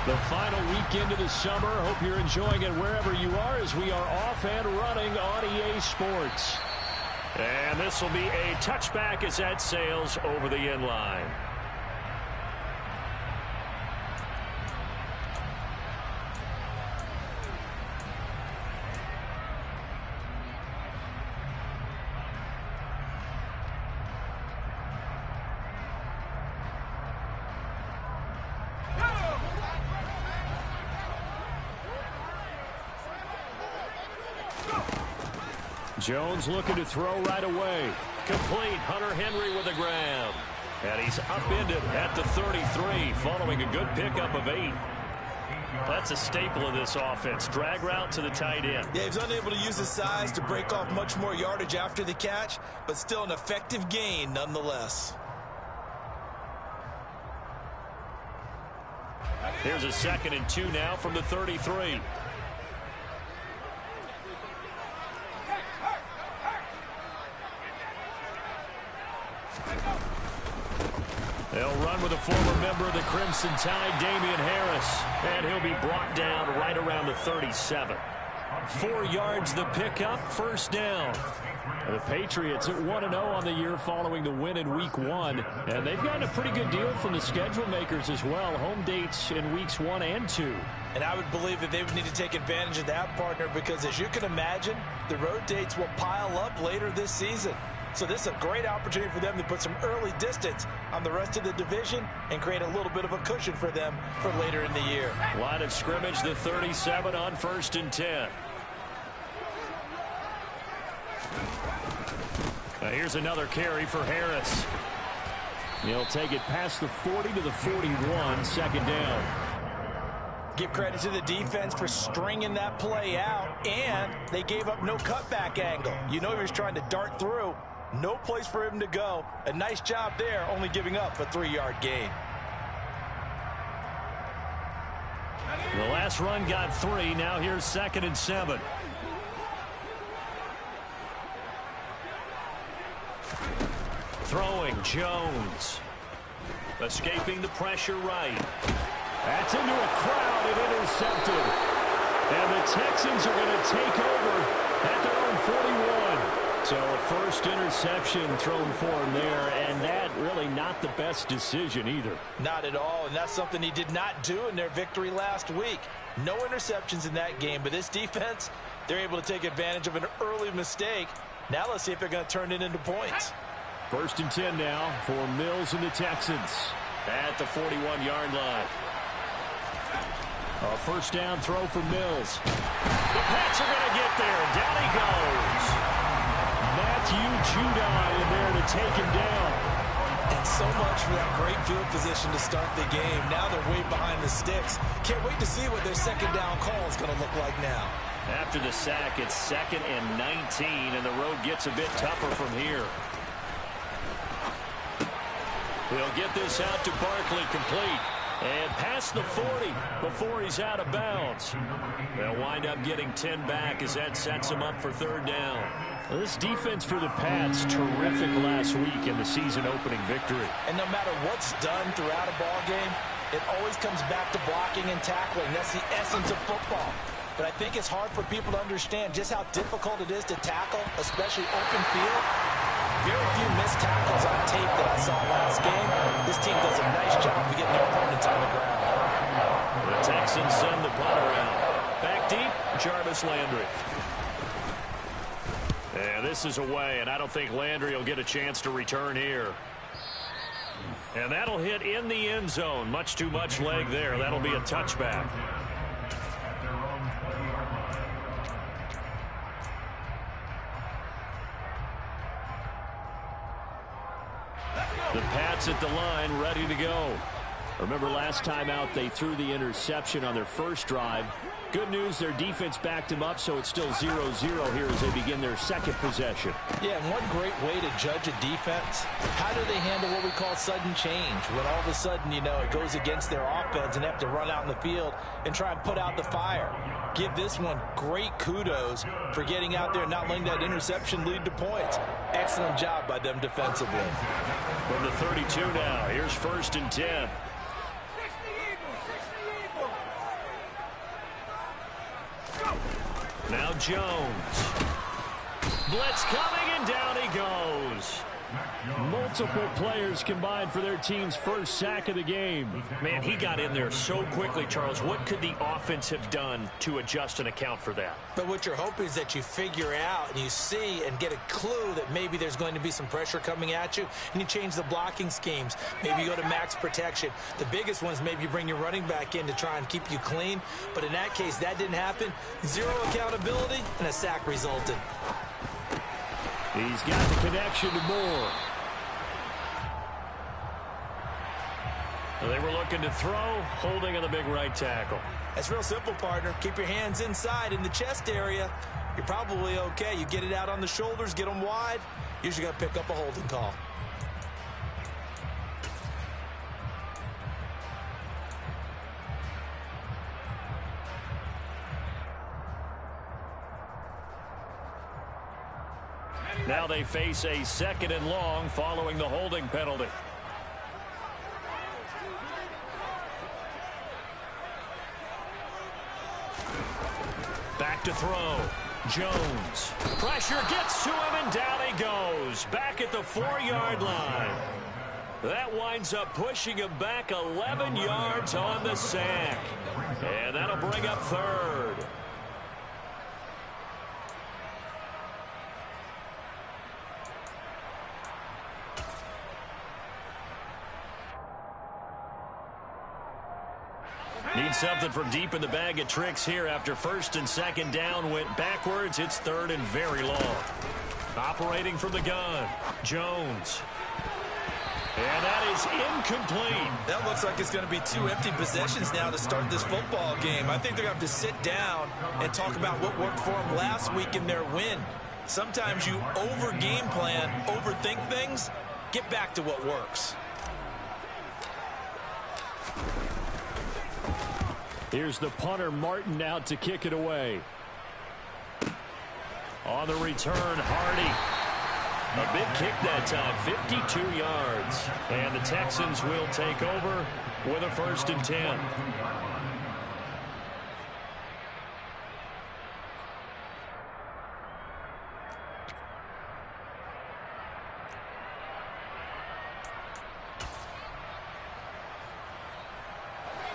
The final weekend of the summer. Hope you're enjoying it wherever you are as we are off and running on EA Sports. And this will be a touchback as that sails over the end line. Jones looking to throw right away. Complete. Hunter Henry with a grab. And he's upended at the 33 following a good pickup of 8. That's a staple of this offense. Drag route to the tight end. Yeah, he's unable to use his size to break off much more yardage after the catch, but still an effective gain nonetheless. Here's a 2nd and 2 now from the 33. They'll run with a former member of the Crimson Tide, Damian Harris. And he'll be brought down right around the 37. 4 yards the pickup, first down. The Patriots at 1-0 on the year following the win in Week 1. And they've gotten a pretty good deal from the schedule makers as well. Home dates in Weeks 1 and 2. And I would believe that they would need to take advantage of that, partner, because as you can imagine, the road dates will pile up later this season. So this is a great opportunity for them to put some early distance on the rest of the division and create a little bit of a cushion for them for later in the year. Line of scrimmage, the 37 on 1st and 10. Now here's another carry for Harris. He'll take it past the 40 to the 41, second down. Give credit to the defense for stringing that play out, and they gave up no cutback angle. You know he was trying to dart through. No place for him to go. A nice job there, only giving up a 3-yard gain. The last run got 3. Now here's 2nd and 7. Throwing Jones. Escaping the pressure right. That's into a crowd and intercepted. And the Texans are going to take over at their own 41. So a first interception thrown for him there, and that really not the best decision either. Not at all, and that's something he did not do in their victory last week. No interceptions in that game, but this defense, they're able to take advantage of an early mistake. Now let's see if they're going to turn it into points. 1st and 10 now for Mills and the Texans. At the 41-yard line. A first down throw for Mills. The Pats are going to get there. Down he goes. Matthew Judon in there to take him down. And so much for that great field position to start the game. Now they're way behind the sticks. Can't wait to see what their second down call is going to look like now. After the sack, it's 2nd and 19, and the road gets a bit tougher from here. He'll get this out to Barkley, complete. And past the 40 before he's out of bounds. They'll wind up getting 10 back as that sets him up for 3rd down. Well, this defense for the Pats, terrific last week in the season-opening victory. And no matter what's done throughout a ball game, it always comes back to blocking and tackling. That's the essence of football. But I think it's hard for people to understand just how difficult it is to tackle, especially open field. Very few missed tackles on tape that I saw last game. This team does a nice job of getting their opponents on the ground. The Texans send the punter out. Back deep, Jarvis Landry. And this is away, and I don't think Landry will get a chance to return here. And that'll hit in the end zone. Much too much leg there. That'll be a touchback. The Pats at the line, ready to go. Remember last time out, they threw the interception on their first drive. Good news, their defense backed them up, so it's still 0-0 here as they begin their second possession. Yeah, and one great way to judge a defense, how do they handle what we call sudden change? When all of a sudden, you know, it goes against their offense and they have to run out in the field and try and put out the fire. Give this one great kudos for getting out there and not letting that interception lead to points. Excellent job by them defensively. From the 32 now, here's 1st and 10. Jones. Blitz coming, and down he goes. Multiple players combined for their team's first sack of the game. Man, he got in there so quickly, Charles. What could the offense have done to adjust and account for that? But what you're hoping is that you figure out and you see and get a clue that maybe there's going to be some pressure coming at you, and you change the blocking schemes. Maybe you go to max protection. The biggest one is maybe you bring your running back in to try and keep you clean. But in that case, that didn't happen. Zero accountability, and a sack resulted. He's got the connection to Moore. They were looking to throw, holding on the big right tackle. That's real simple, partner. Keep your hands inside in the chest area. You're probably okay. You get it out on the shoulders, get them wide. Usually going to pick up a holding call. Now they face a 2nd and long following the holding penalty. Back to throw. Jones. Pressure gets to him, and down he goes. Back at the 4-yard line. That winds up pushing him back 11 yards on the sack. And that'll bring up 3rd. Need something from deep in the bag of tricks here after 1st and 2nd down went backwards. It's 3rd and very long. Operating from the gun, Jones. And that is incomplete. That looks like it's going to be 2 empty possessions now to start this football game. I think they're going to have to sit down and talk about what worked for them last week in their win. Sometimes you over-game plan, overthink things. Get back to what works. Here's the punter, Martin, out to kick it away. On the return, Hardy. A big kick that time, 52 yards. And the Texans will take over with a 1st and 10.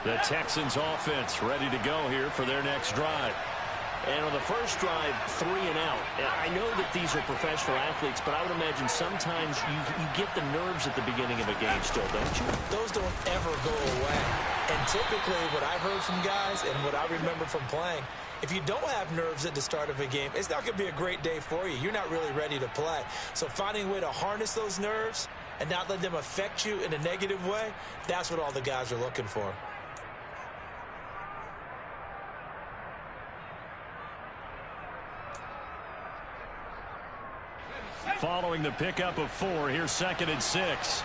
The Texans offense ready to go here for their next drive. And on the first drive, 3 and out. I know that these are professional athletes, but I would imagine sometimes you get the nerves at the beginning of a game still, don't you? Those don't ever go away. And typically what I've heard from guys and what I remember from playing, if you don't have nerves at the start of a game, it's not going to be a great day for you. You're not really ready to play. So finding a way to harness those nerves and not let them affect you in a negative way, that's what all the guys are looking for. Following the pickup of 4, here's 2nd and 6.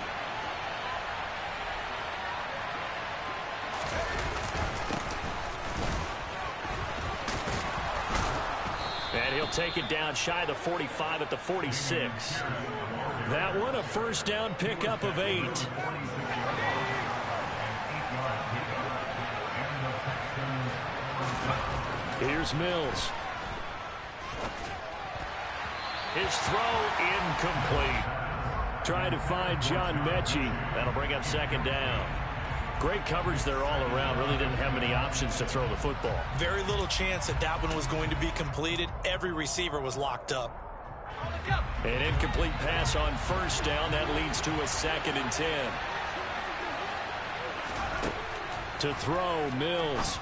And he'll take it down shy of the 45 at the 46. That one a 1st down pickup of 8. Here's Mills. His throw incomplete. Trying to find John Mechie. That'll bring up 2nd down. Great coverage there all around. Really didn't have many options to throw the football. Very little chance that that one was going to be completed. Every receiver was locked up. An incomplete pass on 1st down. That leads to a 2nd and 10. To throw, Mills.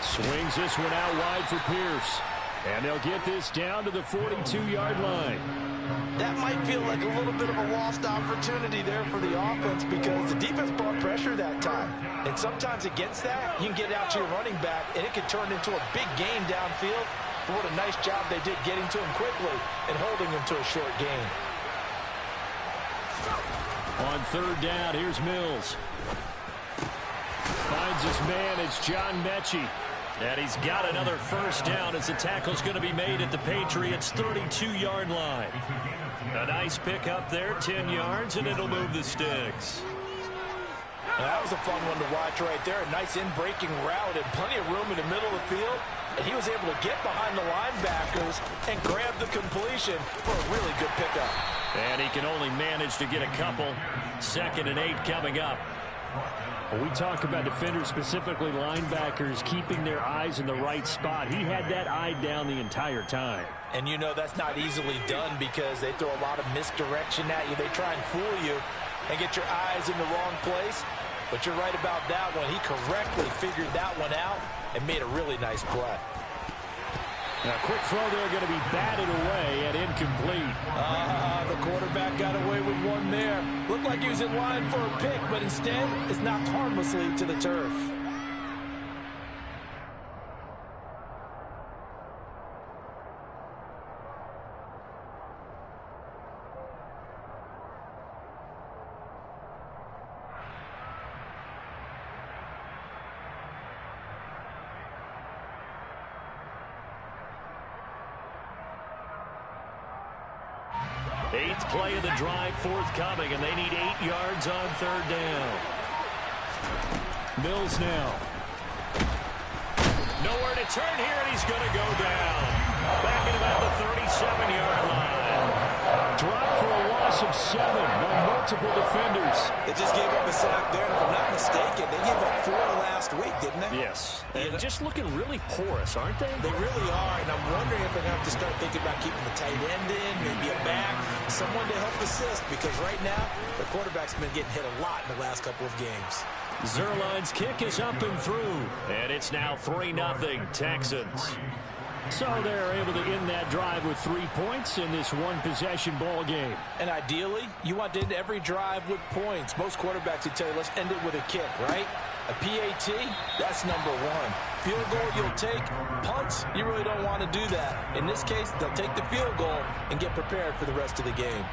Swings this one out wide for Pierce. And they'll get this down to the 42-yard line. That might feel like a little bit of a lost opportunity there for the offense because the defense brought pressure that time. And sometimes against that, you can get out to your running back, and it can turn into a big gain downfield. But what a nice job they did getting to him quickly and holding him to a short gain. On 3rd down, here's Mills. Finds his man. It's John Mechie. And he's got another 1st down as the tackle's going to be made at the Patriots' 32-yard line. A nice pickup there, 10 yards, and it'll move the sticks. Now, that was a fun one to watch right there. A nice in-breaking route and plenty of room in the middle of the field and he was able to get behind the linebackers and grab the completion for a really good pickup. And he can only manage to get a couple. 2nd and 8 coming up. When we talk about defenders, specifically linebackers, keeping their eyes in the right spot. He had that eye down the entire time. And you know that's not easily done because they throw a lot of misdirection at you. They try and fool you and get your eyes in the wrong place. But you're right about that one. He correctly figured that one out and made a really nice play. Now, quick throw there, going to be batted away and incomplete. The quarterback got away with one there. Looked like he was in line for a pick, but instead is knocked harmlessly to the turf. Eighth play of the drive forthcoming, and they need 8 yards on 3rd down. Mills now. Nowhere to turn here, and he's going to go down. Back at about the 37-yard line. Drop for a loss of 7 by multiple defenders. They just gave up a sack there, and if I'm not mistaken, they gave up 4 last week, didn't they? Yes. And just looking really porous, aren't they? They really are, and I'm wondering if they're going to have to start thinking about keeping the tight end in, maybe a back, someone to help assist, because right now, the quarterback's been getting hit a lot in the last couple of games. Zuerlein's kick is up and through, and it's now 3-0 Texans. So they're able to end that drive with 3 points in this one-possession ball game. And ideally, you want to end every drive with points. Most quarterbacks would tell you, let's end it with a kick, right? A PAT, that's number 1. Field goal, you'll take. Punts, you really don't want to do that. In this case, they'll take the field goal and get prepared for the rest of the game.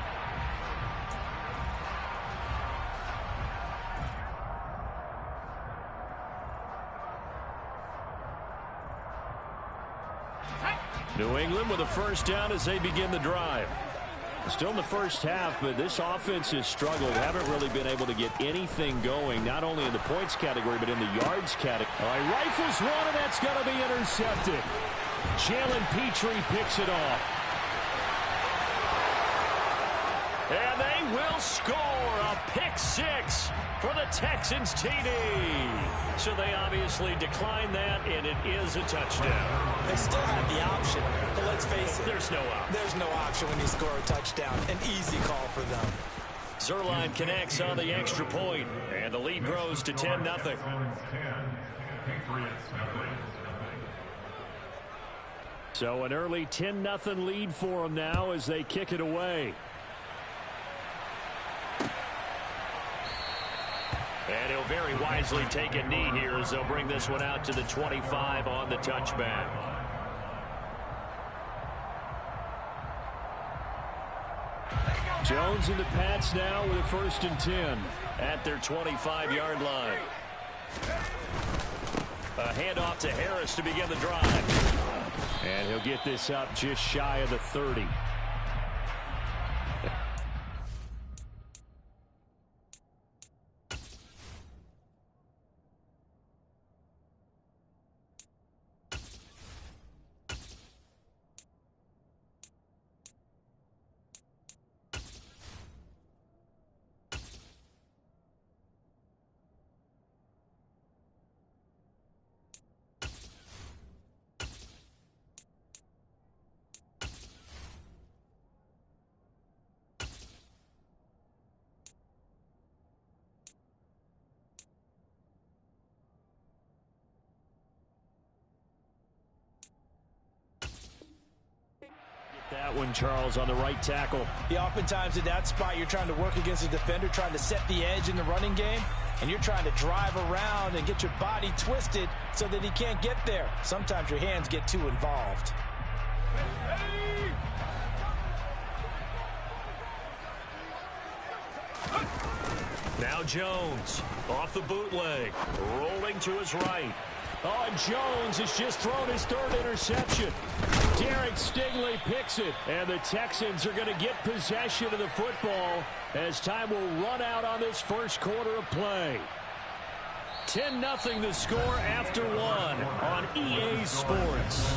New England with a 1st down as they begin the drive. Still in the first half, but this offense has struggled. Haven't really been able to get anything going, not only in the points category, but in the yards category. All right, rifles one, and that's going to be intercepted. Jalen Petrie picks it off. And they will score a pick-6 for the Texans TD. So they obviously declined that, and it is a touchdown. They still have the option, but let's face it. There's no option. There's no option when you score a touchdown. An easy call for them. Zuerlein connects on the extra point, and the lead grows to 10-0. So an early 10-0 lead for them now as they kick it away. And he'll very wisely take a knee here as they'll bring this one out to the 25 on the touchback. Jones and the Pats now with a 1st and 10. At their 25-yard line. A handoff to Harris to begin the drive. And he'll get this up just shy of the 30. That one, Charles, on the right tackle. Yeah, oftentimes in that spot, you're trying to work against a defender, trying to set the edge in the running game, and you're trying to drive around and get your body twisted so that he can't get there. Sometimes your hands get too involved. Now Jones off the bootleg, rolling to his right. Oh, and Jones has just thrown his 3rd interception. Derek Stingley picks it, and the Texans are going to get possession of the football as time will run out on this first quarter of play. 10-0 the score after one on EA Sports.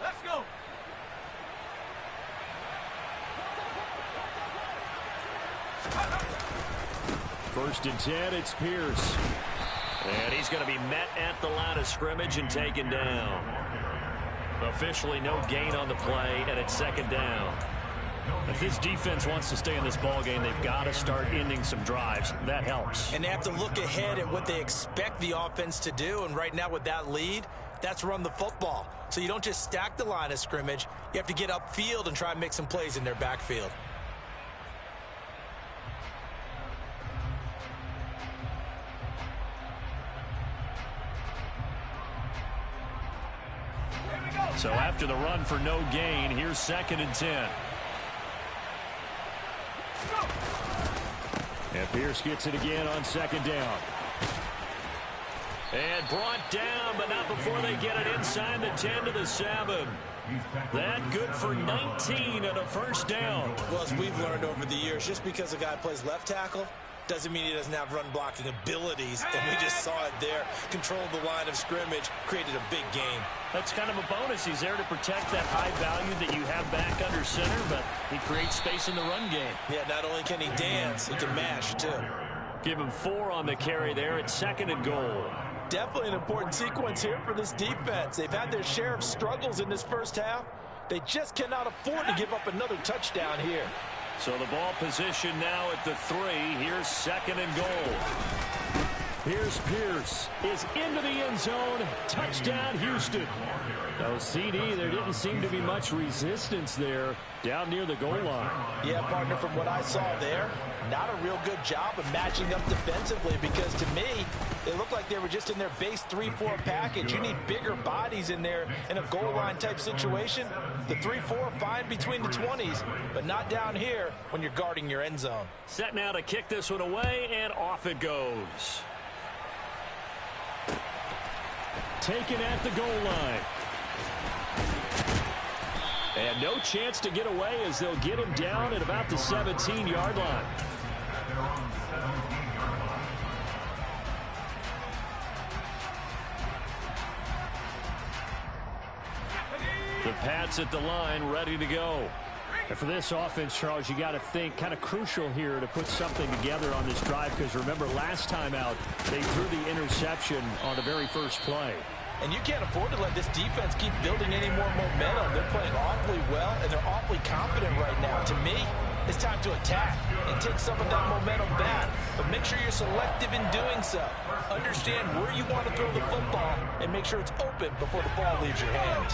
Let's go. First and 10, it's Pierce. And he's going to be met at the line of scrimmage and taken down. Officially no gain on the play, and it's second down. If this defense wants to stay in this ball game, they've got to start ending some drives. That helps. And they have to look ahead at what they expect the offense to do. And right now with that lead, that's run the football. So you don't just stack the line of scrimmage. You have to get upfield and try and make some plays in their backfield. So after the run for no gain, here's second and 10. And Pierce gets it again on second down. And brought down, but not before they get it inside the 10 to the 7. That good for 19 and a first down. Well, as we've learned over the years, just because a guy plays left tackle doesn't mean he doesn't have run blocking abilities. And we just saw it there. Controlled the line of scrimmage, created a big gain. That's kind of a bonus. He's there to protect that high value that you have back under center, but he creates space in the run game. Yeah, not only can he dance, he can mash too. Give him 4 on the carry there at second and goal. Definitely an important sequence here for this defense. They've had their share of struggles in this first half. They just cannot afford to give up another touchdown here. So the ball position now at the 3. Here's second and goal. Here's Pierce is into the end zone. Touchdown, Houston. No, CD, there didn't seem to be much resistance there down near the goal line. Yeah, partner, from what I saw there, not a real good job of matching up defensively, because to me, it looked like they were just in their base 3-4 package. You need bigger bodies in there in a goal line type situation. The 3-4 fine between the 20s, but not down here when you're guarding your end zone. Set now to kick this one away, and off it goes. Taken at the goal line. And no chance to get away as they'll get him down at about the 17-yard line. The Pats at the line, ready to go. And for this offense, Charles, you got to think kind of crucial here to put something together on this drive, because remember last time out they threw the interception on the very first play. And you can't afford to let this defense keep building any more momentum. They're playing awfully well, and they're awfully confident right now. To me, it's time to attack and take some of that momentum back. But make sure you're selective in doing so. Understand where you want to throw the football and make sure it's open before the ball leaves your hands.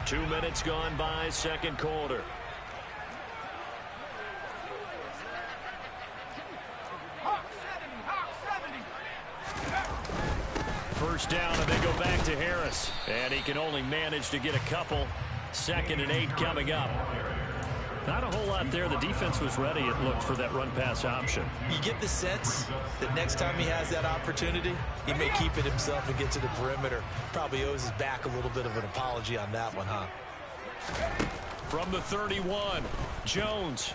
2 minutes gone by, second quarter. First down, and they go back to Harris. And he can only manage to get a couple. 2nd and 8 coming up. Not a whole lot there. The defense was ready, it looked, for that run-pass option. You get the sense that next time he has that opportunity, he may keep it himself and get to the perimeter. Probably owes his back a little bit of an apology on that one, huh? From the 31, Jones.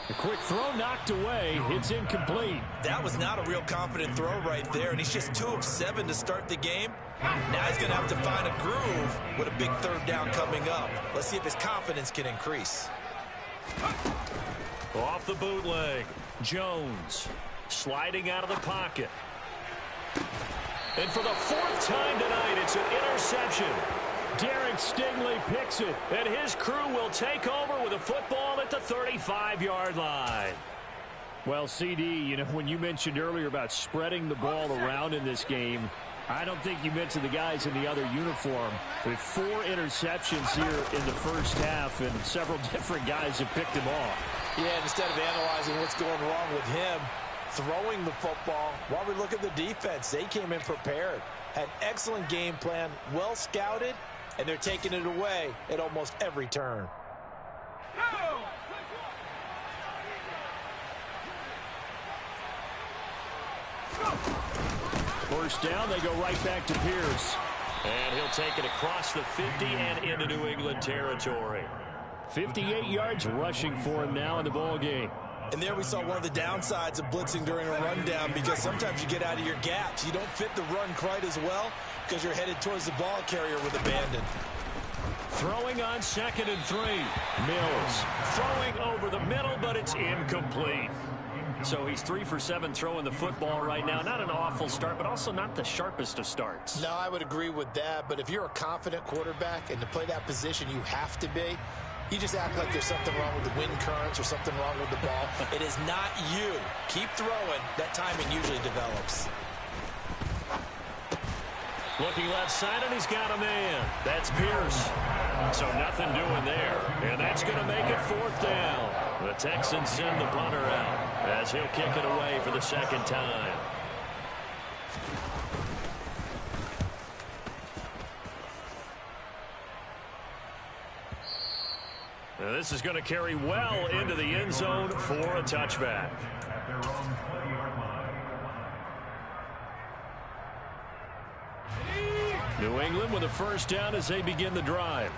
A quick throw knocked away. It's incomplete. That was not a real confident throw right there, and he's just 2 of 7 to start the game. Now he's going to have to find a groove with a big third down coming up. Let's see if his confidence can increase. Off the bootleg, Jones sliding out of the pocket. And for the 4th time tonight, it's an interception. Derek Stingley picks it, and his crew will take over with a football at the 35-yard line. Well, CD, you know, when you mentioned earlier about spreading the ball around in this game, I don't think you mentioned the guys in the other uniform. With 4 interceptions here in the first half, and several different guys have picked him off. Yeah, and instead of analyzing what's going wrong with him, throwing the football, while we look at the defense, they came in prepared. Had excellent game plan, well scouted, and they're taking it away at almost every turn. First down, they go right back to Pierce. And he'll take it across the 50 and into New England territory. 58 yards rushing for him now in the ball game. And there we saw one of the downsides of blitzing during a rundown, because sometimes you get out of your gaps. You don't fit the run quite as well because you're headed towards the ball carrier with abandon. Throwing on 2nd and 3. Mills throwing over the middle, but it's incomplete. So he's 3 for 7 throwing the football right now. Not an awful start, but also not the sharpest of starts. No, I would agree with that. But if you're a confident quarterback and to play that position, you have to be. You just act like there's something wrong with the wind currents or something wrong with the ball. It is not you. Keep throwing. That timing usually develops. Looking left side, and he's got a man. That's Pierce. So nothing doing there. And that's going to make it 4th down. The Texans send the punter out as he'll kick it away for the 2nd time. Now this is going to carry well into the end zone for a touchback. New England with a first down as they begin the drive.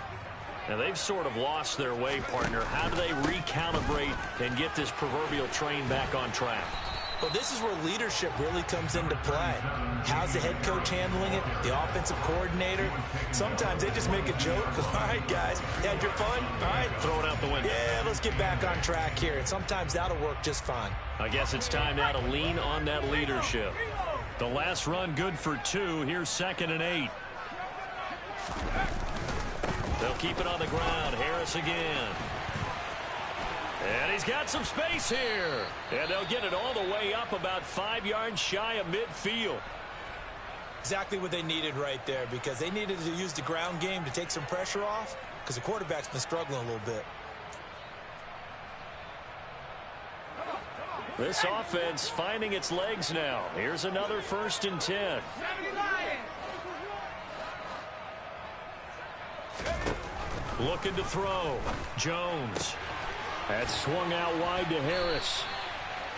Now they've sort of lost their way, partner. How do they recalibrate and get this proverbial train back on track? Well, this is where leadership really comes into play. How's the head coach handling it? The offensive coordinator? Sometimes they just make a joke. All right, guys, you had your fun? All right. Throw it out the window. Yeah, let's get back on track here. And sometimes that'll work just fine. I guess it's time now to lean on that leadership. The last run good for 2. Here's 2nd and 8. They'll keep it on the ground. Harris again. And he's got some space here. And they'll get it all the way up about 5 yards shy of midfield. Exactly what they needed right there, because they needed to use the ground game to take some pressure off, because the quarterback's been struggling a little bit. This offense finding its legs now. Here's another 1st and 10. Looking to throw. Jones. That's swung out wide to Harris.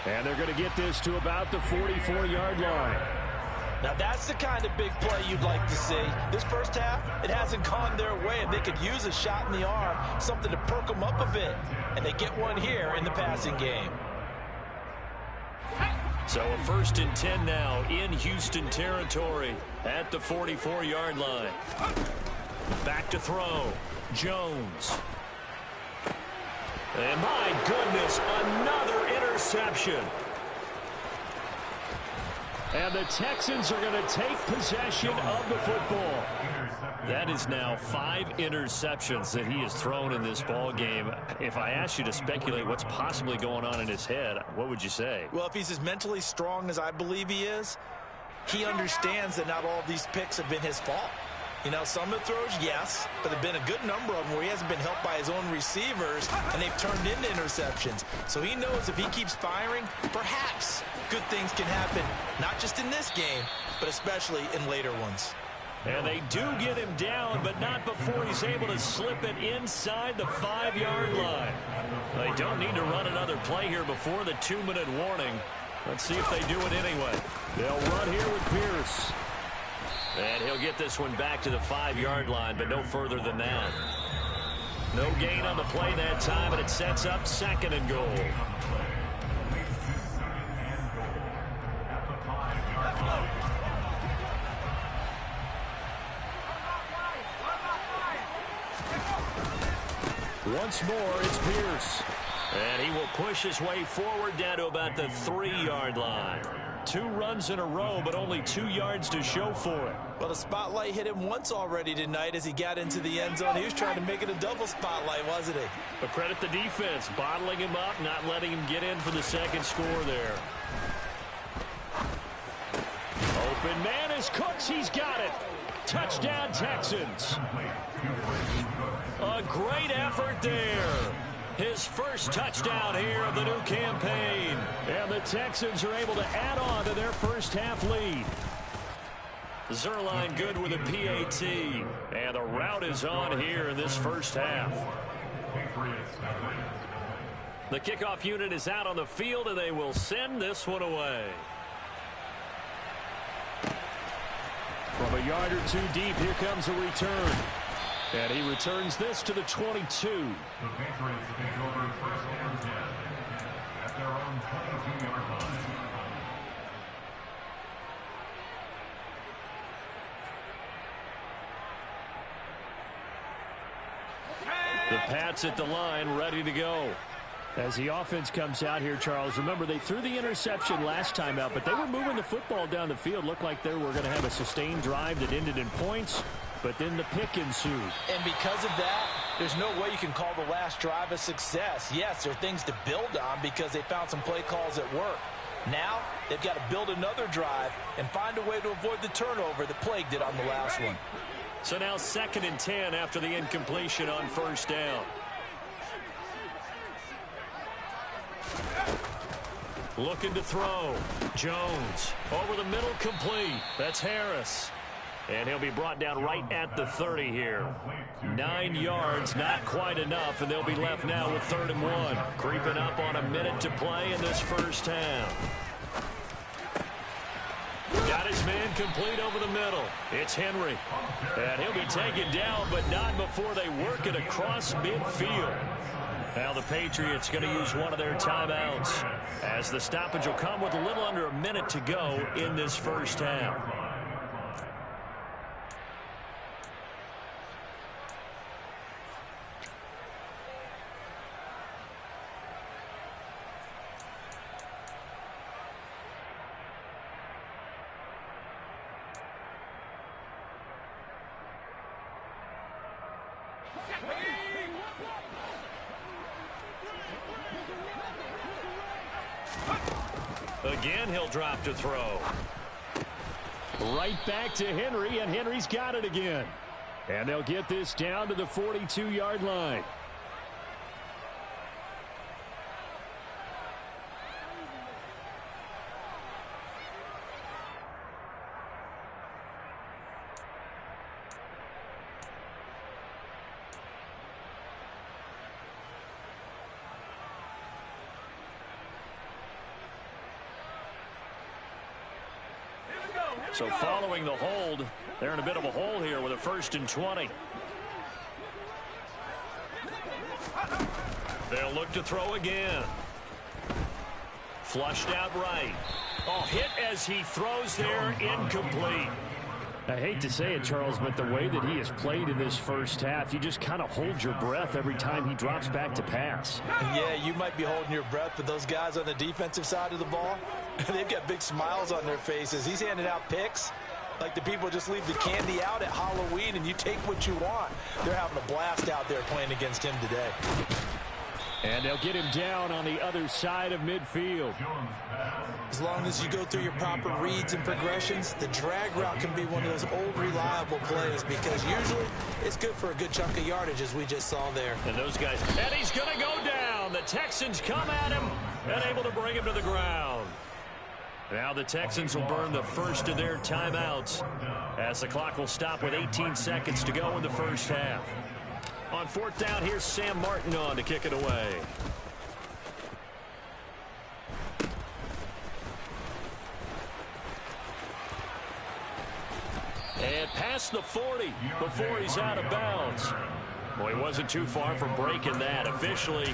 And they're going to get this to about the 44-yard line. Now that's the kind of big play you'd like to see. This first half, it hasn't gone their way, and they could use a shot in the arm, something to perk them up a bit. And they get one here in the passing game. So a 1st and 10 now in Houston territory at the 44-yard line. Back to throw. Jones. And my goodness, another interception. And the Texans are going to take possession of the football. That is now 5 interceptions that he has thrown in this ball game. If I asked you to speculate what's possibly going on in his head, what would you say? Well, if he's as mentally strong as I believe he is, he understands that not all of these picks have been his fault. You know, some of the throws, yes, but there have been a good number of them where he hasn't been helped by his own receivers, and they've turned into interceptions. So he knows if he keeps firing, perhaps good things can happen, not just in this game, but especially in later ones. And they do get him down, but not before he's able to slip it inside the 5-yard line. They don't need to run another play here before the 2-minute warning. Let's see if they do it anyway. They'll run here with Pierce. And he'll get this one back to the 5-yard line, but no further than that. No gain on the play that time, and it sets up 2nd and goal. Once more, it's Pierce. And he will push his way forward down to about the 3-yard line. 2 runs in a row, but only 2 yards to show for it. Well, the spotlight hit him once already tonight as he got into the end zone. He was trying to make it a double spotlight, wasn't he? But credit the defense, bottling him up, not letting him get in for the 2nd score there. Open man is Cooks. He's got it. Touchdown, Texans. A great effort there. His first touchdown here of the new campaign. And the Texans are able to add on to their first half lead. Zerline good with a PAT. And the route is on here in this first half. The kickoff unit is out on the field, and they will send this one away. A yard or two deep. Here comes a return. And he returns this to the 22. The Patriots take over first and 10 at their own 22-yard line. The Pats at the line, ready to go. As the offense comes out here, Charles, remember they threw the interception last time out, but they were moving the football down the field. Looked like they were going to have a sustained drive that ended in points, but then the pick ensued. And because of that, there's no way you can call the last drive a success. Yes, there are things to build on because they found some play calls that work. Now, they've got to build another drive and find a way to avoid the turnover that plagued it on the last one. So now 2nd and 10 after the incompletion on first down. Looking to throw. Jones over the middle, complete. That's Harris. And he'll be brought down right at the 30 here. 9 yards, not quite enough, and they'll be left now with 3rd and 1. Creeping up on a minute to play in this first half. Got his man complete over the middle. It's Henry. And he'll be taken down, but not before they work it across midfield. Now the Patriots going to use one of their timeouts, as the stoppage will come with a little under a minute to go in this first half. Again, he'll drop to throw. Right back to Henry, and Henry's got it again. And they'll get this down to the 42-yard line. So following the hold, they're in a bit of a hole here with a 1st and 20. They'll look to throw again. Flushed out right. Oh, hit as he throws there, incomplete. I hate to say it, Charles, but the way that he has played in this first half, you just kind of hold your breath every time he drops back to pass. Yeah, you might be holding your breath, but those guys on the defensive side of the ball, they've got big smiles on their faces. He's handing out picks like the people just leave the candy out at Halloween and you take what you want. They're having a blast out there playing against him today. And they'll get him down on the other side of midfield. As long as you go through your proper reads and progressions, the drag route can be one of those old reliable plays because usually it's good for a good chunk of yardage as we just saw there. And those guys, and he's going to go down. The Texans come at him and able to bring him to the ground. Now the Texans will burn the first of their timeouts as the clock will stop with 18 seconds to go in the first half. On 4th down, here's Sam Martin on to kick it away. And past the 40 before he's out of bounds. Well, he wasn't too far from breaking that. Officially,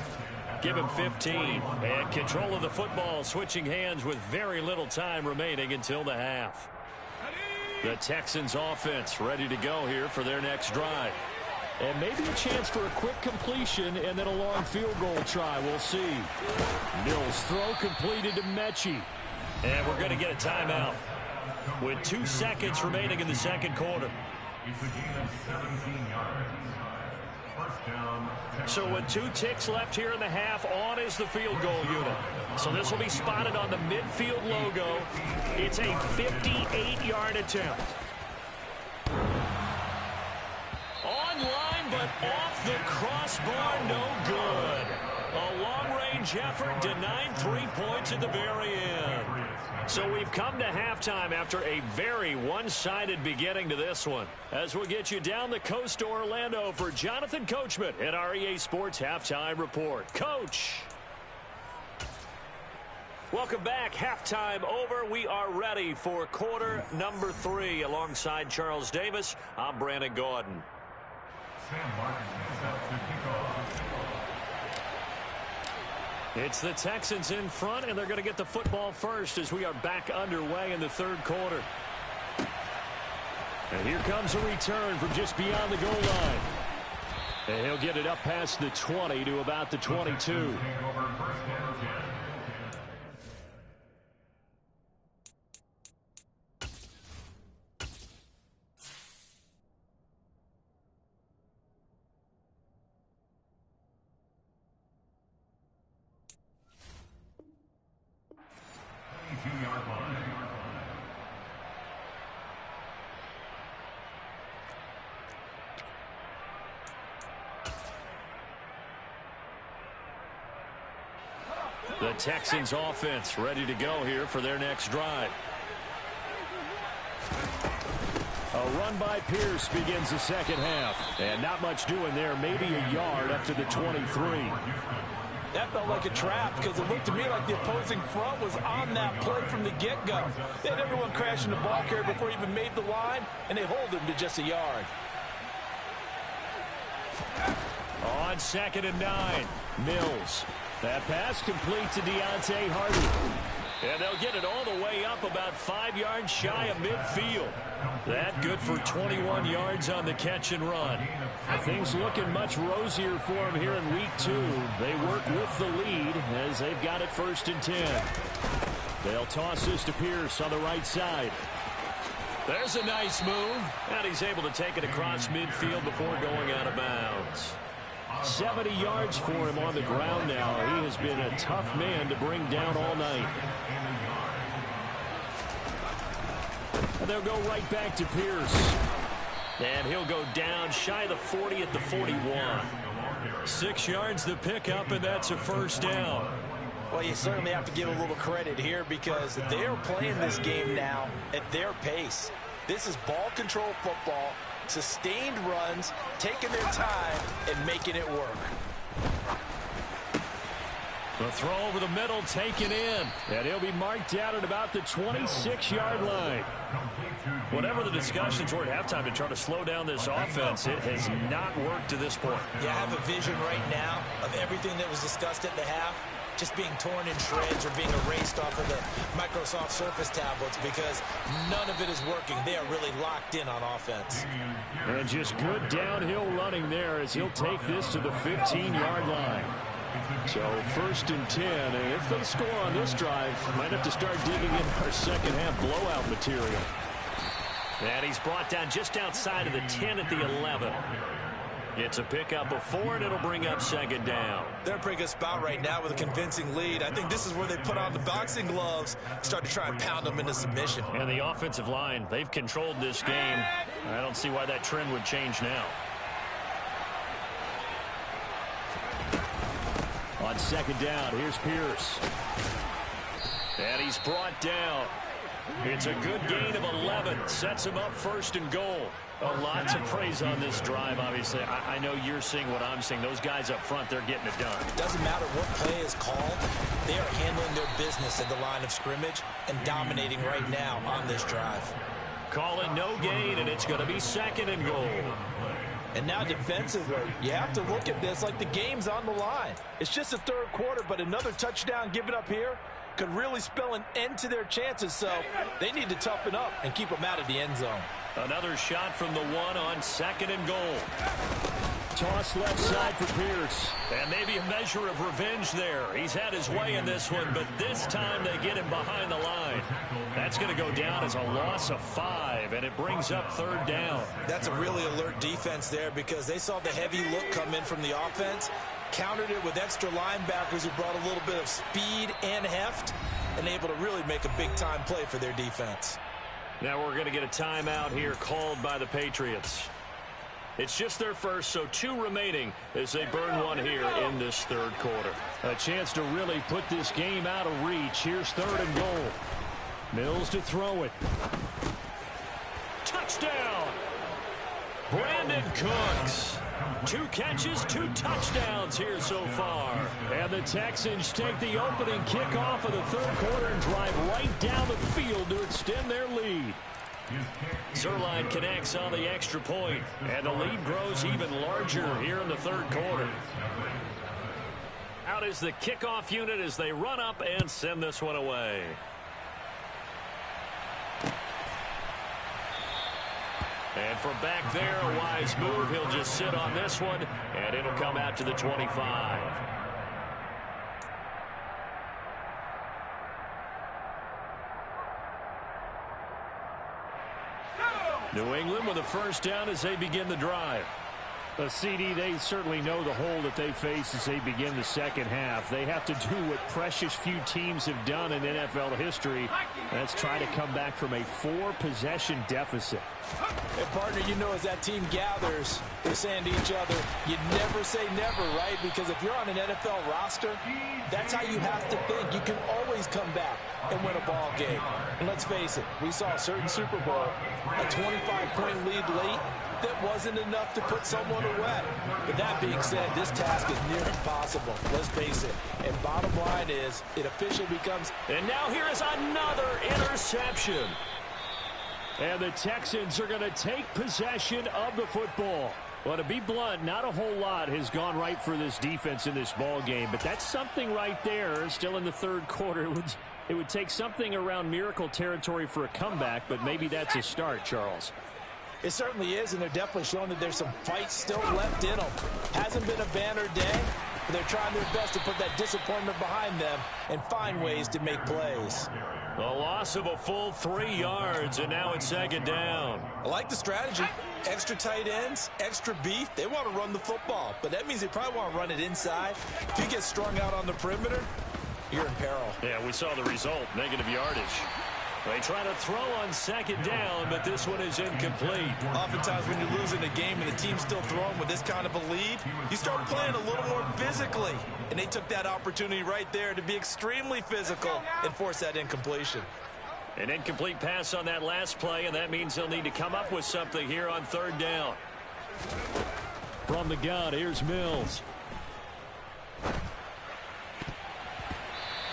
give him 15. And control of the football switching hands with very little time remaining until the half. The Texans offense ready to go here for their next drive. And maybe a chance for a quick completion and then a long field goal try. We'll see. Mills' throw completed to Mechie. And we're going to get a timeout with 2 seconds remaining in the second quarter. It's a gain of 17 yards. First down. So with 2 ticks left here in the half, on is the field goal unit. So this will be spotted on the midfield logo. It's a 58-yard attempt. Online, but off the crossbar, no good. A long-range effort denied 3 points at the very end. So we've come to halftime after a very one-sided beginning to this one. As we'll get you down the coast to Orlando for Jonathan Coachman at our EA Sports Halftime Report. Coach. Welcome back. Halftime over. We are ready for quarter number 3. Alongside Charles Davis, I'm Brandon Gordon. Sam Martin is set to kick off. It's the Texans in front, and they're going to get the football first as we are back underway in the third quarter. And here comes a return from just beyond the goal line. And he'll get it up past the 20 to about the 22. The Texans offense ready to go here for their next drive. A run by Pierce begins the second half. And not much doing there. Maybe a yard up to the 23. That felt like a trap because it looked to me like the opposing front was on that play from the get-go. They had everyone crashing the ball carrier before he even made the line, and they hold him to just a yard. On 2nd and 9, Mills. That pass complete to Deontay Hardy. And they'll get it all the way up about 5 yards shy of midfield. That good for 21 yards on the catch and run. Things looking much rosier for them here in week 2. They work with the lead as they've got it 1st and 10. They'll toss this to Pierce on the right side. There's a nice move. And he's able to take it across midfield before going out of bounds. 70 yards for him on the ground now. He has been a tough man to bring down all night. And they'll go right back to Pierce. And he'll go down shy of the 40 at the 41. 6 yards the pickup, and that's a 1st down. Well, you certainly have to give a little credit here because they're playing this game now at their pace. This is ball control football. Sustained runs, taking their time, and making it work. The throw over the middle taken in. And he'll be marked out at about the 26-yard line. Whatever the discussions were at halftime to try to slow down this offense, it has not worked to this point. Yeah, I have a vision right now of everything that was discussed at the half just being torn in shreds or being erased off of the Microsoft Surface tablets because none of it is working. They are really locked in on offense. And just good downhill running there as he'll take this to the 15-yard line. So 1st and 10, and if they score on this drive, might have to start digging in our second half blowout material. And he's brought down just outside of the 10 at the 11. It's a pickup of 4, and it'll bring up 2nd down. They're in a pretty good spot right now with a convincing lead. I think this is where they put on the boxing gloves, start to try and pound them into submission. And the offensive line, they've controlled this game. I don't see why that trend would change now. On 2nd down, here's Pierce. And he's brought down. It's a good gain of 11. Sets him up 1st and goal. A lot to praise on this drive, obviously. I know you're seeing what I'm seeing. Those guys up front, they're getting it done. Doesn't matter what play is called. They are handling their business at the line of scrimmage and dominating right now on this drive. Call it no gain, and it's going to be 2nd and goal. And now defensively, you have to look at this like the game's on the line. It's just the 3rd quarter, but another touchdown given up here could really spell an end to their chances, so they need to toughen up and keep them out of the end zone. Another shot from the 1 on 2nd and goal. Toss left side for Pierce. And maybe a measure of revenge there. He's had his way in this one, but this time they get him behind the line. That's going to go down as a loss of 5, and it brings up 3rd down. That's a really alert defense there because they saw the heavy look come in from the offense, countered it with extra linebackers who brought a little bit of speed and heft, and able to really make a big-time play for their defense. Now we're going to get a timeout here called by the Patriots. It's just their first, so 2 remaining as they burn one here in this 3rd quarter. A chance to really put this game out of reach. Here's 3rd and goal. Mills to throw it. Touchdown! Brandon Cooks. 2 catches, 2 touchdowns here so far. And the Texans take the opening kickoff of the third quarter and drive right down the field to extend their lead. Zerline connects on the extra point, and the lead grows even larger here in the third quarter. Out is the kickoff unit as they run up and send this one away. And from back there, a wise move. He'll just sit on this one, and it'll come out to the 25. New England with a first down as they begin the drive. The CD, they certainly know the hole that they face as they begin the second half. They have to do what precious few teams have done in NFL history. That's try to come back from a 4-possession deficit. And partner, you know, as that team gathers, they're saying to each other, you never say never, right? Because if you're on an NFL roster, that's how you have to think. You can always come back and win a ball game. And let's face it, we saw a certain Super Bowl, a 25-point lead late, that wasn't enough to put someone away. But that being said, this task is near impossible. Let's face it. And bottom line is, it officially becomes... And now here is another interception. And the Texans are going to take possession of the football. Well, to be blunt, not a whole lot has gone right for this defense in this ball game. But that's something right there, still in the third quarter. It would take something around miracle territory for a comeback, but maybe that's a start, Charles. It certainly is, and they're definitely showing that there's some fight still left in them. Hasn't been a banner day, but they're trying their best to put that disappointment behind them and find ways to make plays. A loss of a full 3 yards, and now it's second down. I like the strategy. Extra tight ends, extra beef. They want to run the football, but that means they probably want to run it inside. If you get strung out on the perimeter, you're in peril. Yeah, we saw the result, negative yardage. They try to throw on second down, but this one is incomplete. Oftentimes when you're losing a game and the team's still throwing with this kind of a lead, you start playing a little more physically. And they took that opportunity right there to be extremely physical and force that incompletion. An incomplete pass on that last play, and that means they'll need to come up with something here on third down. From the gun, here's Mills.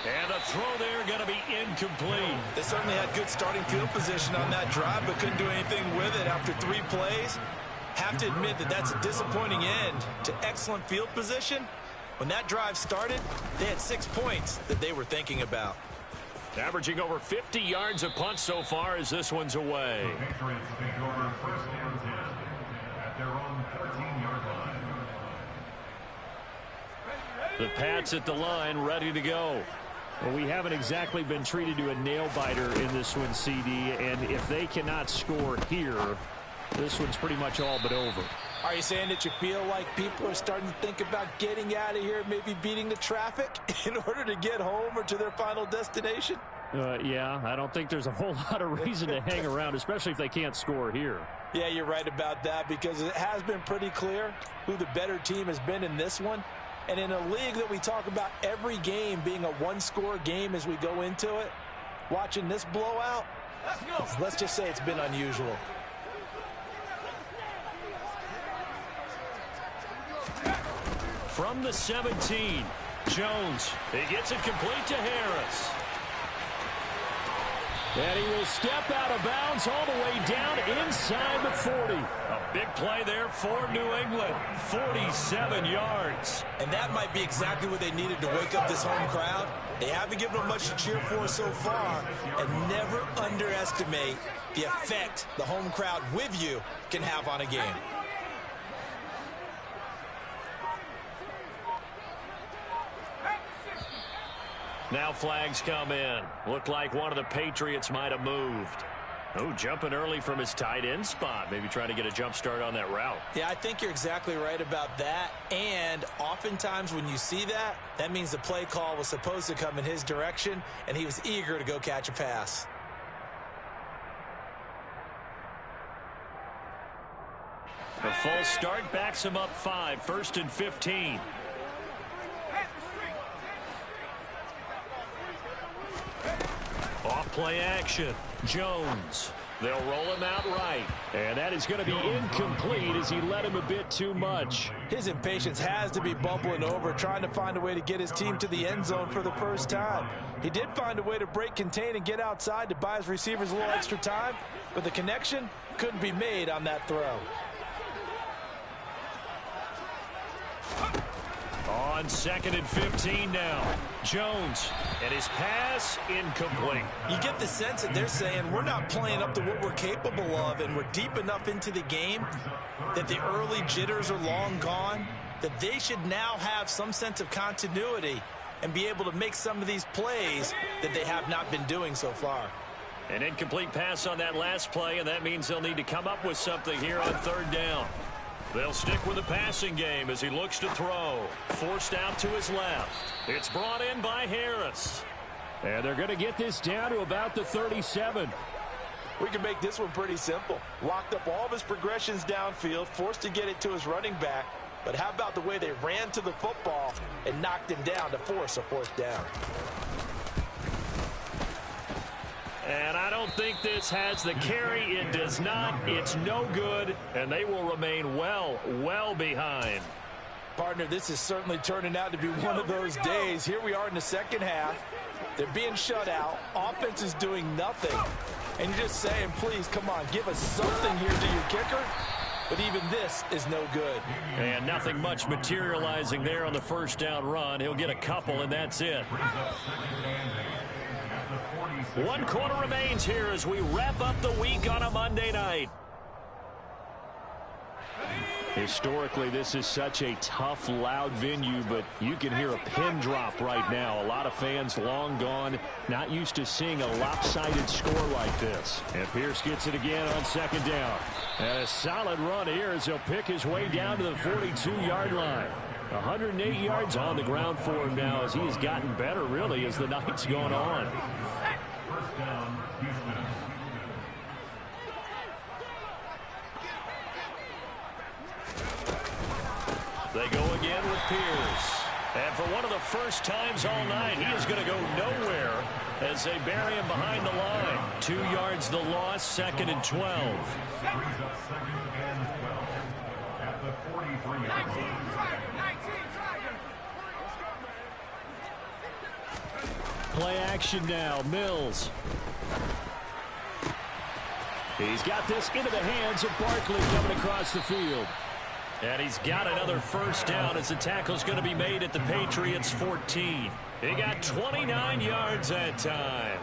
And the throw there going to be incomplete. They certainly had good starting field position on that drive, but couldn't do anything with it after 3 plays. Have to admit that that's a disappointing end to excellent field position. When that drive started, they had 6 points that they were thinking about. Averaging over 50 yards a punt so far as this one's away. The Patriots take over first and 10 at their own 14-yard line. The Pats at the line, ready to go. Well, we haven't exactly been treated to a nail-biter in this one, CD, and if they cannot score here, this one's pretty much all but over. Are you saying that you feel like people are starting to think about getting out of here, maybe beating the traffic in order to get home or to their final destination? Yeah, I don't think there's a whole lot of reason to hang around, especially if they can't score here. Yeah, you're right about that, because it has been pretty clear who the better team has been in this one. And in a league that we talk about every game being a one-score game as we go into it, watching this blowout, let's just say it's been unusual. From the 17, Jones. He gets it complete to Harris. And he will step out of bounds all the way down inside the 40. A big play there for New England. 47 yards. And that might be exactly what they needed to wake up this home crowd. They haven't given them much to cheer for so far. And never underestimate the effect the home crowd with you can have on a game. Now flags come in. Looked like one of the Patriots might have moved. Oh, jumping early from his tight end spot. Maybe trying to get a jump start on that route. Yeah, I think you're exactly right about that. And oftentimes when you see that, that means the play call was supposed to come in his direction, and he was eager to go catch a pass. The false start backs him up 5, 1st and 15. Off play action. Jones. They'll roll him out right. And that is going to be incomplete as he led him a bit too much. His impatience has to be bubbling over, trying to find a way to get his team to the end zone for the first time. He did find a way to break contain and get outside to buy his receivers a little extra time, but the connection couldn't be made on that throw. On 2nd and 15 now. Jones, and his pass incomplete. You get the sense that they're saying we're not playing up to what we're capable of, and we're deep enough into the game that the early jitters are long gone, that they should now have some sense of continuity and be able to make some of these plays that they have not been doing so far. An incomplete pass on that last play, and that means they'll need to come up with something here on 3rd down. They'll stick with the passing game as he looks to throw. Forced out to his left. It's brought in by Harris. And they're going to get this down to about the 37. We can make this one pretty simple. Locked up all of his progressions downfield, forced to get it to his running back. But how about the way they ran to the football and knocked him down to force a 4th down? And I don't think this has the carry. It does not. It's no good. And they will remain well behind. Partner, this is certainly turning out to be one of those days. Here we are in the 2nd half. They're being shut out. Offense is doing nothing. And you're just saying, please, come on, give us something here to your kicker. But even this is no good. And nothing much materializing there on the 1st down run. He'll get a couple, and that's it. 1 quarter remains here as we wrap up the week on a Monday night. Historically, this is such a tough, loud venue, but you can hear a pin drop right now. A lot of fans long gone, not used to seeing a lopsided score like this. And Pierce gets it again on 2nd down. And a solid run here as he'll pick his way down to the 42-yard line. 108 yards on the ground for him now as he has gotten better, really, as the night's gone on. First down, Houston. They go again with Pierce. And for one of the first times all night, he is going to go nowhere as they bury him behind the line. 2 yards the loss, 2nd and 12. Brings up 2nd and 12 at the 43-yard line. Play action now. Mills. He's got this into the hands of Barkley coming across the field. And he's got another 1st down as the tackle's going to be made at the Patriots' 14. He got 29 yards that time.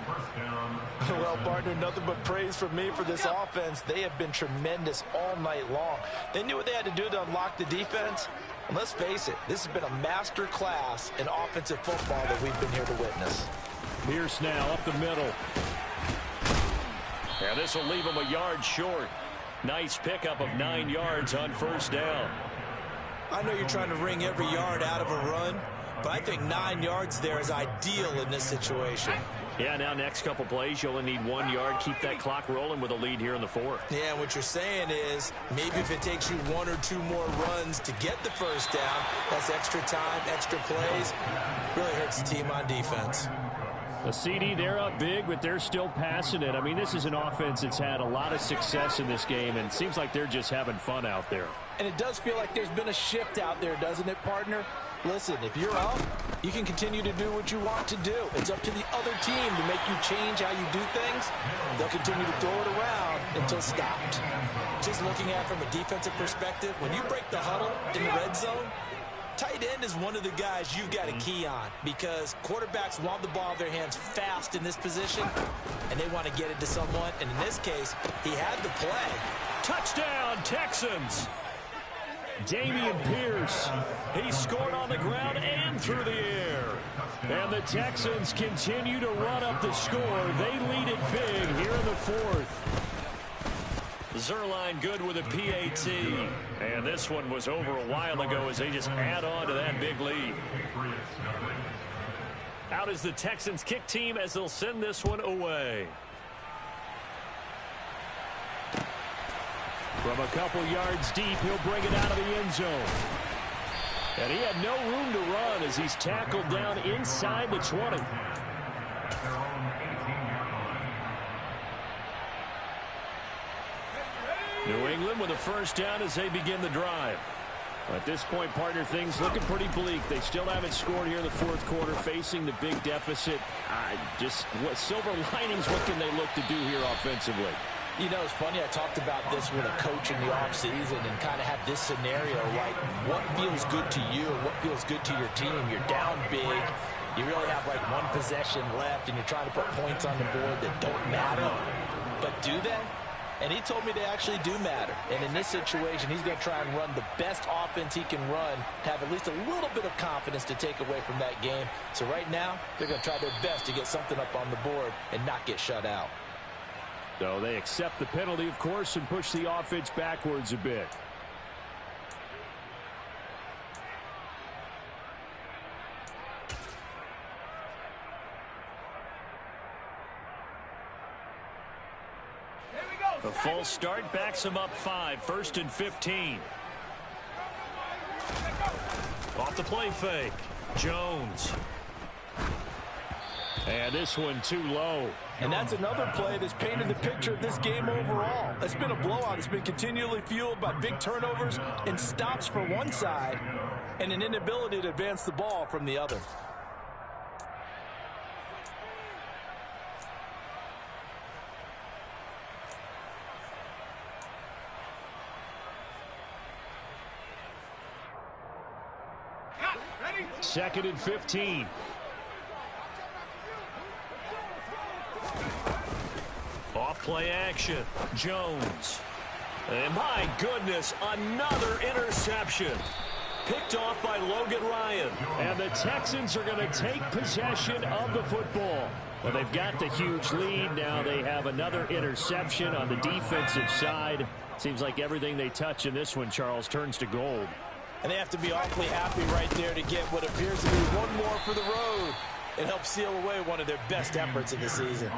Well, partner, nothing but praise from me for this offense. They have been tremendous all night long. They knew what they had to do to unlock the defense. And let's face it, this has been a master class in offensive football that we've been here to witness. Pierce now up the middle. And this will leave him a yard short. Nice pickup of 9 yards on 1st down. I know you're trying to wring every yard out of a run, but I think 9 yards there is ideal in this situation. Yeah, now next couple plays, you only need 1 yard. Keep that clock rolling with a lead here in the 4th. Yeah, what you're saying is maybe if it takes you 1 or 2 more runs to get the 1st down, that's extra time, extra plays. Really hurts the team on defense. A CD, they're up big, but they're still passing it. I mean, this is an offense that's had a lot of success in this game, and it seems like they're just having fun out there. And it does feel like there's been a shift out there, doesn't it, partner? Listen, if you're up, you can continue to do what you want to do. It's up to the other team to make you change how you do things. They'll continue to throw it around until stopped. Just looking at it from a defensive perspective, when you break the huddle in the red zone, tight end is one of the guys you've got a key on because quarterbacks want the ball in their hands fast in this position, and they want to get it to someone. And in this case, he had the play. Touchdown, Texans! Dameon Pierce. He scored on the ground and through the air. And the Texans continue to run up the score. They lead it big here in the 4th. Zerline good with a PAT. And this one was over a while ago as they just add on to that big lead. Out is the Texans kick team as they'll send this one away. From a couple yards deep, he'll bring it out of the end zone. And he had no room to run as he's tackled down inside the 20. New England with a first down as they begin the drive. At this point, partner, things looking pretty bleak. They still haven't scored here in the fourth quarter, facing the big deficit. Just what silver linings, what can they look to do here offensively? You know, it's funny, I talked about this with a coach in the offseason and kind of had this scenario, like what feels good to you and what feels good to your team. You're down big. You really have like one possession left, and you're trying to put points on the board that don't matter. But do they? And he told me they actually do matter. And in this situation, he's going to try and run the best offense he can run to have at least a little bit of confidence to take away from that game. So right now, they're going to try their best to get something up on the board and not get shut out. So they accept the penalty, of course, and push the offense backwards a bit. A full start backs him up 5, 1st and 15. Off the play fake. Jones. And this one too low. And that's another play that's painted the picture of this game overall. It's been a blowout. It's been continually fueled by big turnovers and stops for one side and an inability to advance the ball from the other. Second and 15. Off play action. Jones. And my goodness, another interception. Picked off by Logan Ryan. And the Texans are going to take possession of the football. Well, they've got the huge lead. Now they have another interception on the defensive side. Seems like everything they touch in this one, Charles, turns to gold. And they have to be awfully happy right there to get what appears to be one more for the road. It helps seal away one of their best efforts of the season.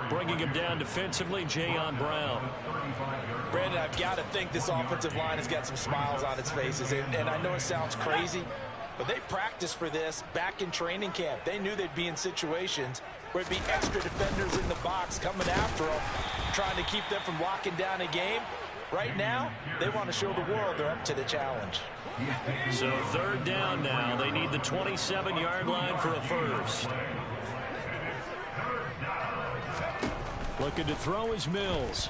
Bringing him down defensively, Jayon Brown. Brandon, I've got to think this offensive line has got some smiles on its faces. And I know it sounds crazy, but they practiced for this back in training camp. They knew they'd be in situations where it'd be extra defenders in the box coming after them, trying to keep them from locking down a game. Right now, they want to show the world they're up to the challenge. So third down now. They need the 27-yard line for a first. Looking to throw is Mills.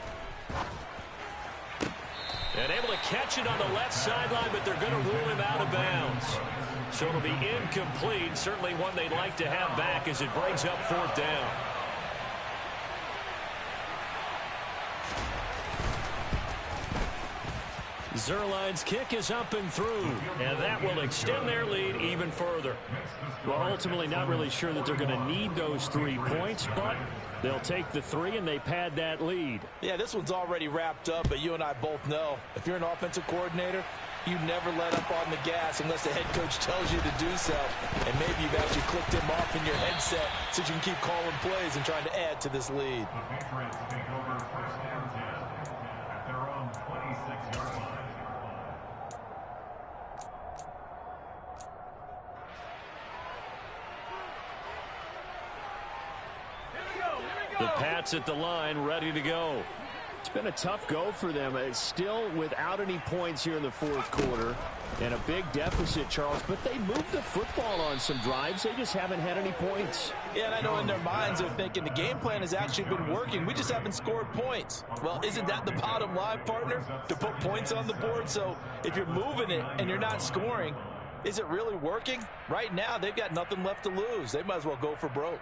And able to catch it on the left sideline, but they're going to rule him out of bounds. So it'll be incomplete. Certainly one they'd like to have back as it brings up fourth down. Zerline's kick is up and through, and that will extend their lead even further. Well, ultimately not really sure that they're going to need those 3 points, but they'll take the 3 and they pad that lead. Yeah, this one's already wrapped up, but you and I both know if you're an offensive coordinator, you never let up on the gas unless the head coach tells you to do so. And maybe you've actually clicked him off in your headset so you can keep calling plays and trying to add to this lead. The Patriots take over first and 10 at their own 26-yard line. The Pats at the line, ready to go. It's been a tough go for them. It's still without any points here in the fourth quarter and a big deficit, Charles, but they moved the football on some drives. They just haven't had any points. Yeah, and I know in their minds they're thinking the game plan has actually been working. We just haven't scored points. Well, isn't that the bottom line, partner? To put points on the board? So if you're moving it and you're not scoring, is it really working? Right now, they've got nothing left to lose. They might as well go for broke.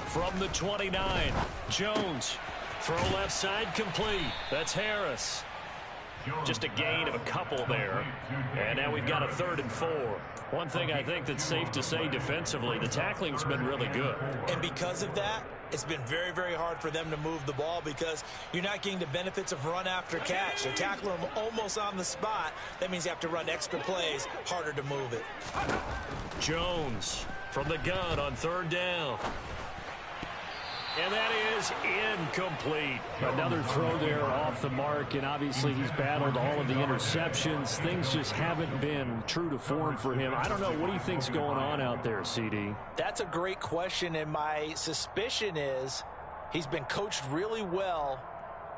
From the 29, Jones. Throw left side complete. That's Harris. Just a gain of a couple there. And now we've got a 3rd and 4. One thing I think that's safe to say defensively, the tackling's been really good. And because of that, it's been very, very hard for them to move the ball because you're not getting the benefits of run after catch. They're tackling them almost on the spot. That means you have to run extra plays, harder to move it. Jones from the gun on 3rd down. and that is incomplete. Another throw there off the mark, and obviously he's battled all of the interceptions. Things just haven't been true to form for him. I don't know. What do you think's going on out there, CD? That's a great question, and my suspicion is he's been coached really well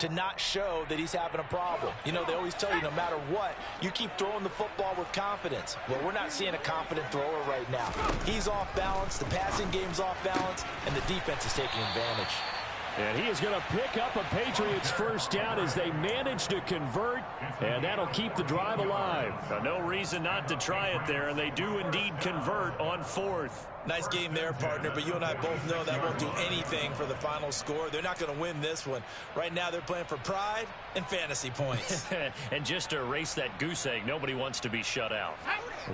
to not show that he's having a problem. You know, they always tell you no matter what, you keep throwing the football with confidence. Well, we're not seeing a confident thrower right now. He's off balance, the passing game's off balance, and the defense is taking advantage. And he is going to pick up a Patriots first down as they manage to convert, and that'll keep the drive alive. No reason not to try it there, and they do indeed convert on 4th. Nice game there, partner, but you and I both know that won't do anything for the final score. They're not going to win this one. Right now they're playing for pride and fantasy points. And just to erase that goose egg, nobody wants to be shut out.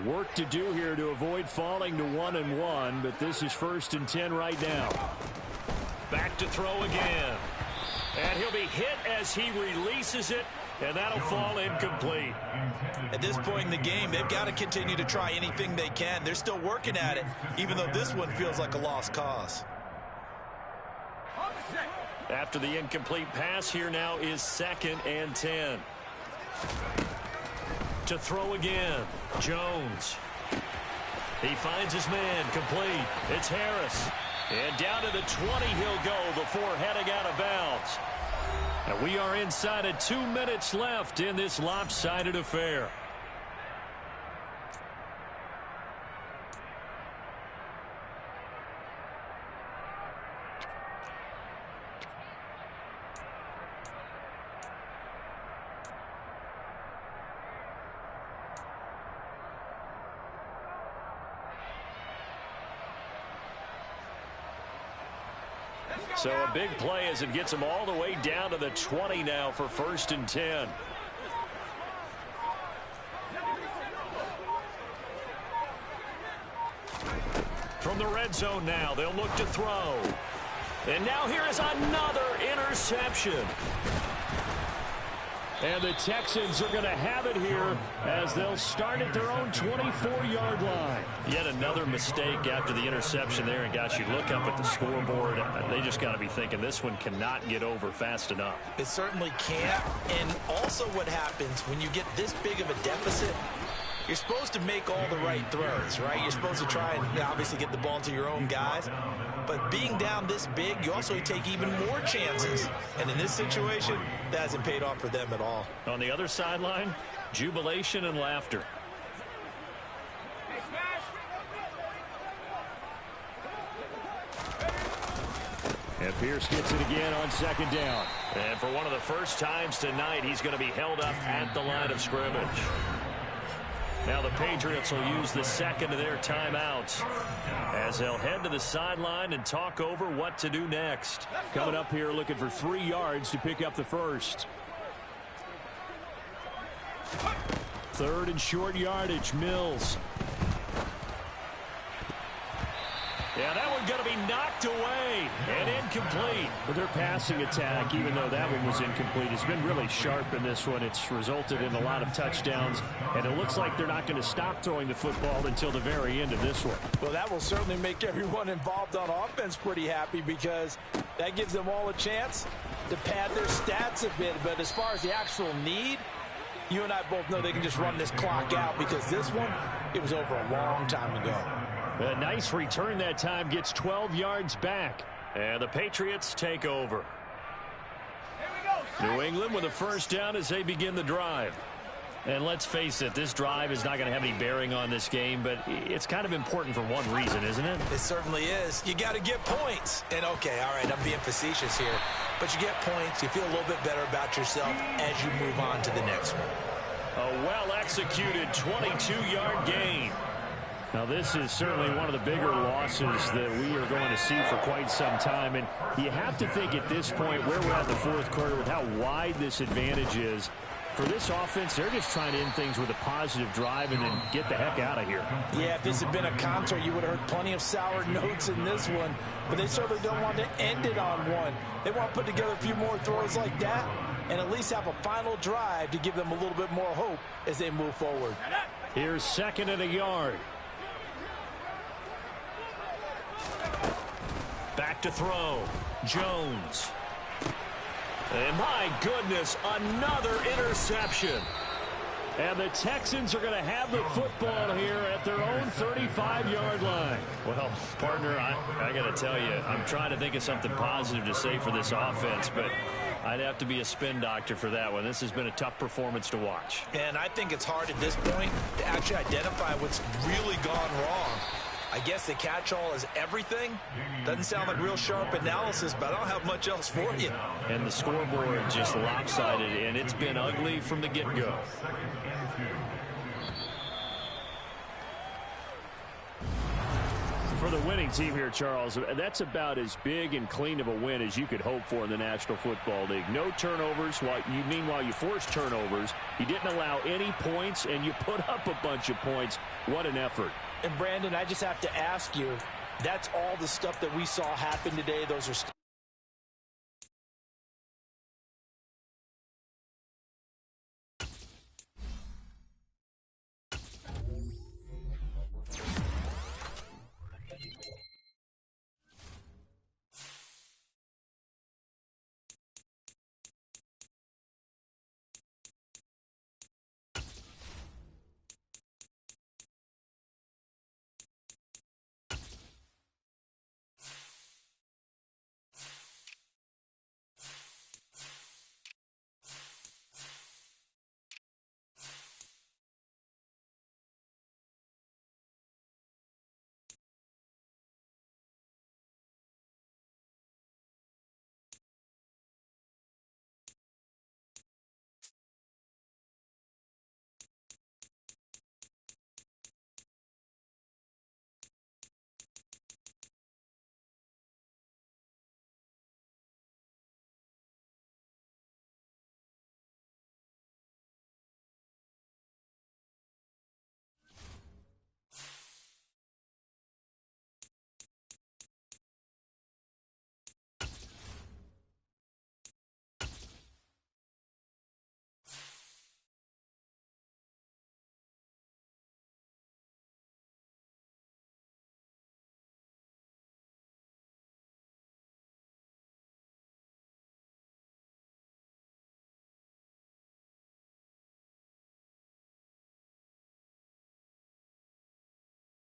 Work to do here to avoid falling to 1-1, but this is 1st and 10 right now. Back to throw again. And he'll be hit as he releases it, and that'll fall incomplete. At this point in the game, they've got to continue to try anything they can. They're still working at it, even though this one feels like a lost cause. After the incomplete pass, here now is 2nd and 10. To throw again, Jones. He finds his man, complete. It's Harris. And down to the 20 he'll go before heading out of bounds. And we are inside of 2 minutes left in this lopsided affair. So a big play as it gets them all the way down to the 20 now for 1st and 10. From the red zone now, they'll look to throw. And now here is another interception. And the Texans are going to have it here as they'll start at their own 24-yard line. Yet another mistake after the interception there. And, gosh, you look up at the scoreboard, they just got to be thinking this one cannot get over fast enough. It certainly can't. And also what happens when you get this big of a deficit, you're supposed to make all the right throws, right? You're supposed to try and obviously get the ball to your own guys. But being down this big, you also take even more chances. And in this situation, that hasn't paid off for them at all. On the other sideline, jubilation and laughter. And Pierce gets it again on 2nd down. And for one of the first times tonight, he's going to be held up at the line of scrimmage. Now the Patriots will use the 2nd of their timeouts as they'll head to the sideline and talk over what to do next. Coming up here looking for 3 yards to pick up the first. 3rd and short yardage, Mills. Yeah, that one's going to be knocked away and incomplete. But their passing attack, even though that one was incomplete, has been really sharp in this one. It's resulted in a lot of touchdowns, and it looks like they're not going to stop throwing the football until the very end of this one. Well, that will certainly make everyone involved on offense pretty happy because that gives them all a chance to pad their stats a bit. But as far as the actual need, you and I both know they can just run this clock out because this one, it was over a long time ago. A nice return that time, gets 12 yards back. And the Patriots take over. New England with a first down as they begin the drive. And let's face it, this drive is not going to have any bearing on this game, but it's kind of important for one reason, isn't it? It certainly is. You got to get points. And, okay, all right, I'm being facetious here. But you get points, you feel a little bit better about yourself as you move on to the next one. A well-executed 22-yard gain. Now, this is certainly one of the bigger losses that we are going to see for quite some time. And you have to think at this point where we're at in the 4th quarter with how wide this advantage is. For this offense, they're just trying to end things with a positive drive and then get the heck out of here. Yeah, if this had been a concert, you would have heard plenty of sour notes in this one. But they certainly don't want to end it on one. They want to put together a few more throws like that and at least have a final drive to give them a little bit more hope as they move forward. Here's 2nd and 1 yard. Back to throw. Jones. And my goodness, another interception. And the Texans are going to have the football here at their own 35-yard line. Well, partner, I got to tell you, I'm trying to think of something positive to say for this offense, but I'd have to be a spin doctor for that one. This has been a tough performance to watch. And I think it's hard at this point to actually identify what's really gone wrong. I guess the catch-all is everything. Doesn't sound like real sharp analysis, but I don't have much else for you. And the scoreboard just lopsided, and it's been ugly from the get-go. For the winning team here, Charles, that's about as big and clean of a win as you could hope for in the National Football League. No turnovers. Meanwhile, you forced turnovers. You didn't allow any points, and you put up a bunch of points. What an effort. And, Brandon, I just have to ask you, that's all the stuff that we saw happen today. Those are